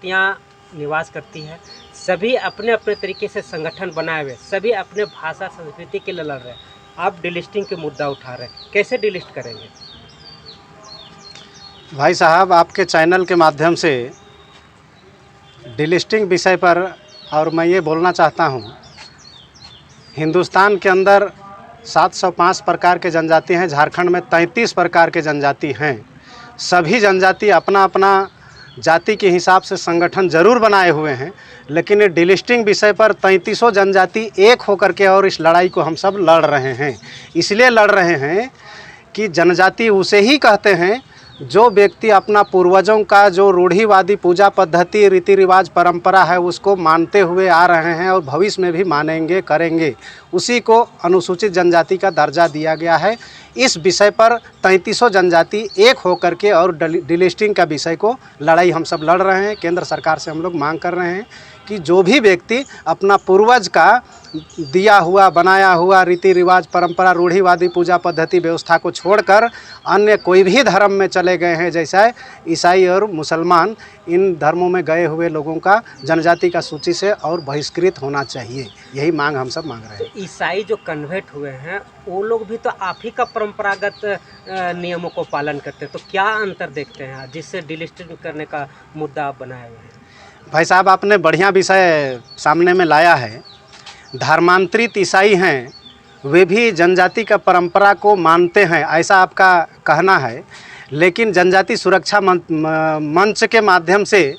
जनजातियाँ निवास करती हैं, सभी अपने अपने तरीके से संगठन बनाए हुए, सभी अपने भाषा संस्कृति के लिए लड़ रहे हैं। आप डिलिस्टिंग के मुद्दा उठा रहे हैं, कैसे डिलिस्ट करेंगे? भाई साहब, आपके चैनल के माध्यम से डिलिस्टिंग विषय पर और मैं ये बोलना चाहता हूँ, हिंदुस्तान के अंदर 705 प्रकार के जनजाति हैं, झारखंड में 33 प्रकार के जनजाति हैं। सभी जनजाति अपना अपना जाति के हिसाब से संगठन जरूर बनाए हुए हैं, लेकिन ये डिलिस्टिंग विषय पर 33 जनजाति एक होकर के और इस लड़ाई को हम सब लड़ रहे हैं। इसलिए लड़ रहे हैं कि जनजाति उसे ही कहते हैं जो व्यक्ति अपना पूर्वजों का जो रूढ़िवादी पूजा पद्धति, रीति रिवाज, परंपरा है उसको मानते हुए आ रहे हैं और भविष्य में भी मानेंगे, करेंगे। उसी को अनुसूचित जनजाति का दर्जा दिया गया है। इस विषय पर 33 जनजाति एक होकर के और डिलिस्टिंग का विषय को लड़ाई हम सब लड़ रहे हैं। केंद्र सरकार से हम लोग मांग कर रहे हैं कि जो भी व्यक्ति अपना पूर्वज का दिया हुआ, बनाया हुआ रीति रिवाज, परंपरा, रूढ़िवादी पूजा पद्धति व्यवस्था को छोड़कर अन्य कोई भी धर्म में चले गए हैं, जैसा ईसाई और मुसलमान, इन धर्मों में गए हुए लोगों का जनजाति का सूची से और बहिष्कृत होना चाहिए। यही मांग हम सब मांग रहे हैं। तो ईसाई जो कन्वर्ट हुए हैं वो लोग भी तो आप ही का परंपरागत नियमों को पालन करते हैं, तो क्या अंतर देखते हैं जिससे डिलिस्टिंग करने का मुद्दा आप बनाए हुए हैं? भाई साहब, आपने बढ़िया विषय सामने में लाया है। धर्मांतरित ईसाई हैं, वे भी जनजाति का परंपरा को मानते हैं, ऐसा आपका कहना है। लेकिन जनजाति सुरक्षा मंच के माध्यम से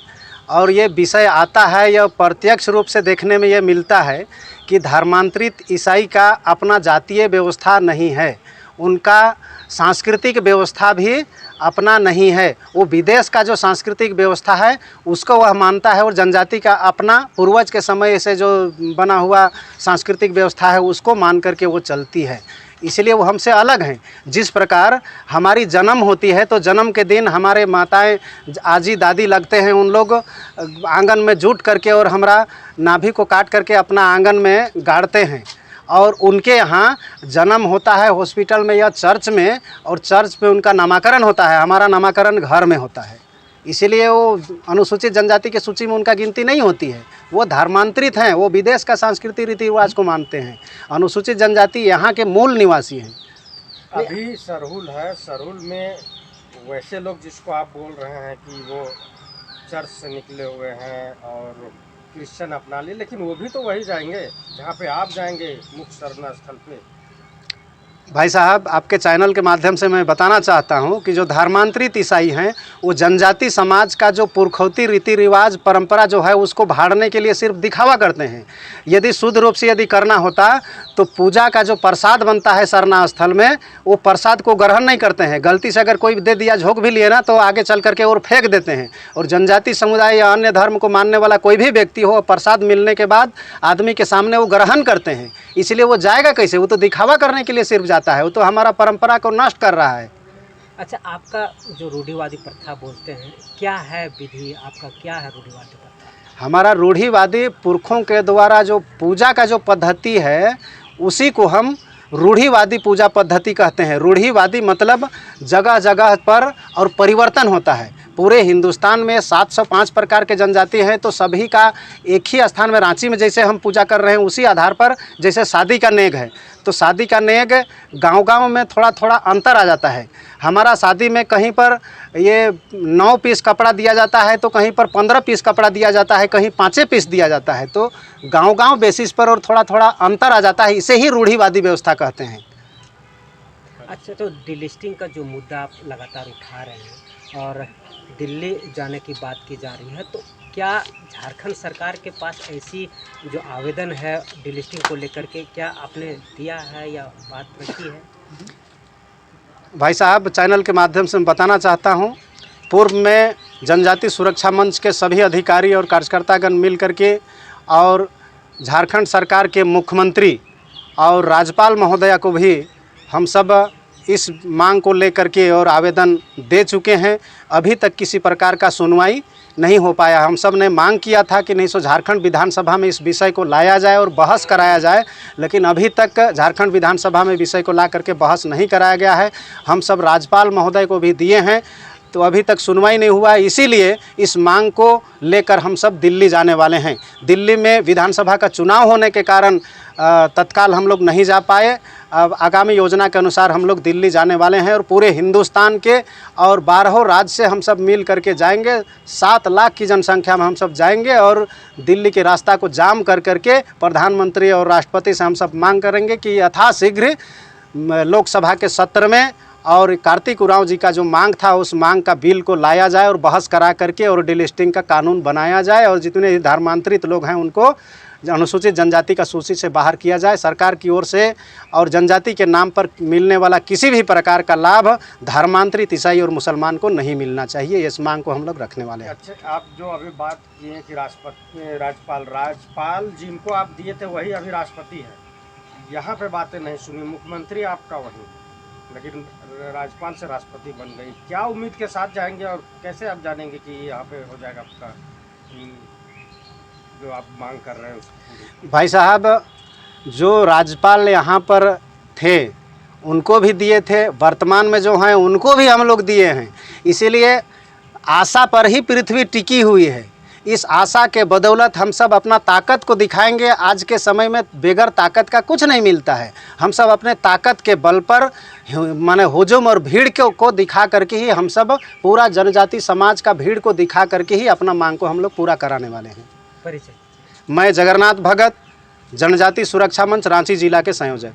और ये विषय आता है, यह प्रत्यक्ष रूप से देखने में ये मिलता है कि धर्मांतरित ईसाई का अपना जातीय व्यवस्था नहीं है, उनका सांस्कृतिक व्यवस्था भी अपना नहीं है। वो विदेश का जो सांस्कृतिक व्यवस्था है उसको वह मानता है और जनजाति का अपना पूर्वज के समय से जो बना हुआ सांस्कृतिक व्यवस्था है उसको मान करके वो चलती है। इसलिए वो हमसे अलग हैं। जिस प्रकार हमारी जन्म होती है तो जन्म के दिन हमारे माताएं, आजी दादी लगते हैं, उन लोग आंगन में जुट करके और हमारा नाभि को काट करके अपना आंगन में गाड़ते हैं। और उनके यहाँ जन्म होता है हॉस्पिटल में या चर्च में, और चर्च में उनका नामाकरण होता है। हमारा नामाकरण घर में होता है। इसीलिए वो अनुसूचित जनजाति की सूची में उनका गिनती नहीं होती है। वो धर्मांतरित हैं, वो विदेश का सांस्कृतिक रीति रिवाज को मानते हैं। अनुसूचित जनजाति यहाँ के मूल निवासी हैं। अभी सरहुल है, सरहुल में वैसे लोग जिसको आप बोल रहे हैं कि वो चर्च से निकले हुए हैं और क्रिश्चियन अपना लिए, लेकिन वो भी तो वही जाएंगे जहाँ पे आप जाएंगे, मुख्य शरण स्थल पे। भाई साहब, आपके चैनल के माध्यम से मैं बताना चाहता हूं कि जो धर्मांतरित ईसाई हैं वो जनजाति समाज का जो पुरखौती रीति रिवाज परंपरा जो है उसको भाड़ने के लिए सिर्फ दिखावा करते हैं। यदि शुद्ध रूप से यदि करना होता तो पूजा का जो प्रसाद बनता है सरना स्थल में, वो प्रसाद को ग्रहण नहीं करते हैं। गलती से अगर कोई दे दिया, झोंक भी लिए ना, तो आगे चल करके और फेंक देते हैं। और जनजाति समुदाय या अन्य धर्म को मानने वाला कोई भी व्यक्ति हो, प्रसाद मिलने के बाद आदमी के सामने वो ग्रहण करते हैं। इसलिए वो जाएगा कैसे? वो तो दिखावा करने के लिए सिर्फ जाता है, वो तो हमारा परंपरा को नष्ट कर रहा है। अच्छा, आपका जो रूढ़िवादी प्रथा बोलते हैं, क्या है विधि आपका, क्या है रूढ़िवादी प्रथा? हमारा रूढ़िवादी पुरखों के द्वारा जो पूजा का जो पद्धति है उसी को हम रूढ़िवादी पूजा पद्धति कहते हैं। रूढ़िवादी मतलब जगह जगह पर और परिवर्तन होता है। पूरे हिंदुस्तान में 705 प्रकार के जनजाति हैं, तो सभी का एक ही स्थान में, रांची में जैसे हम पूजा कर रहे हैं उसी आधार पर, जैसे शादी का नेग है तो शादी का नेग गांव-गांव में थोड़ा थोड़ा अंतर आ जाता है। हमारा शादी में कहीं पर ये 9 पीस कपड़ा दिया जाता है तो कहीं पर 15 पीस कपड़ा दिया जाता है, कहीं 5 पीस दिया जाता है। तो गांव-गांव बेसिस पर और थोड़ा थोड़ा अंतर आ जाता है। इसे ही रूढ़िवादी व्यवस्था कहते हैं। अच्छा, तो डिलिस्टिंग का जो मुद्दा आप लगातार उठा रहे हैं और दिल्ली जाने की बात की जा रही है, तो क्या झारखंड सरकार के पास ऐसी जो आवेदन है डिलिस्टिंग को लेकर के, क्या आपने दिया है या बात रखी है? भाई साहब, चैनल के माध्यम से मैं बताना चाहता हूँ, पूर्व में जनजाति सुरक्षा मंच के सभी अधिकारी और कार्यकर्तागण मिल करके और झारखंड सरकार के मुख्यमंत्री और राज्यपाल महोदया को भी हम सब इस मांग को लेकर के और आवेदन दे चुके हैं। अभी तक किसी प्रकार का सुनवाई नहीं हो पाया। हम सब ने मांग किया था कि नहीं सो झारखंड विधानसभा में इस विषय को लाया जाए और बहस कराया जाए, लेकिन अभी तक झारखंड विधानसभा में विषय को ला करके बहस नहीं कराया गया है। हम सब राज्यपाल महोदय को भी दिए हैं, तो अभी तक सुनवाई नहीं हुआ है। इसीलिए इस मांग को लेकर हम सब दिल्ली जाने वाले हैं। दिल्ली में विधानसभा का चुनाव होने के कारण तत्काल हम लोग नहीं जा पाए। अब आगामी योजना के अनुसार हम लोग दिल्ली जाने वाले हैं और पूरे हिंदुस्तान के और 12 राज्य से हम सब मिल करके जाएंगे। 7 लाख की जनसंख्या में हम सब जाएंगे और दिल्ली के रास्ता को जाम कर करके प्रधानमंत्री और राष्ट्रपति से हम सब मांग करेंगे कि यथाशीघ्र लोकसभा के सत्र में और कार्तिक उरांव जी का जो मांग था उस मांग का बिल को लाया जाए और बहस करा करके और डिलिस्टिंग का कानून बनाया जाए और जितने धर्मांतरित लोग हैं उनको अनुसूचित जनजाति का सूची से बाहर किया जाए। सरकार की ओर से और जनजाति के नाम पर मिलने वाला किसी भी प्रकार का लाभ धर्मांतरित ईसाई और मुसलमान को नहीं मिलना चाहिए। इस मांग को हम लोग रखने वाले हैं। अच्छा, आप जो अभी बात किए कि राज्यपाल जिनको आप दिए थे वही अभी राष्ट्रपति है, यहाँ पे बातें नहीं सुनी। मुख्यमंत्री आपका वही, लेकिन राज्यपाल से राष्ट्रपति बन गई। क्या उम्मीद के साथ जाएंगे और कैसे आप जानेंगे कि यहाँ पे हो जाएगा आपका जो आप मांग कर रहे हैं? भाई साहब, जो राज्यपाल यहाँ पर थे उनको भी दिए थे, वर्तमान में जो हैं उनको भी हम लोग दिए हैं। इसीलिए आशा पर ही पृथ्वी टिकी हुई है। इस आशा के बदौलत हम सब अपना ताकत को दिखाएंगे। आज के समय में बगैर ताकत का कुछ नहीं मिलता है। हम सब अपने ताकत के बल पर माने हुजूम और भीड़ को दिखा करके ही हम सब पूरा जनजाति समाज का भीड़ को दिखा करके ही अपना मांग को हम लोग पूरा कराने वाले हैं। परिचय। मैं जगन्नाथ भगत, जनजाति सुरक्षा मंच रांची जिला के संयोजक।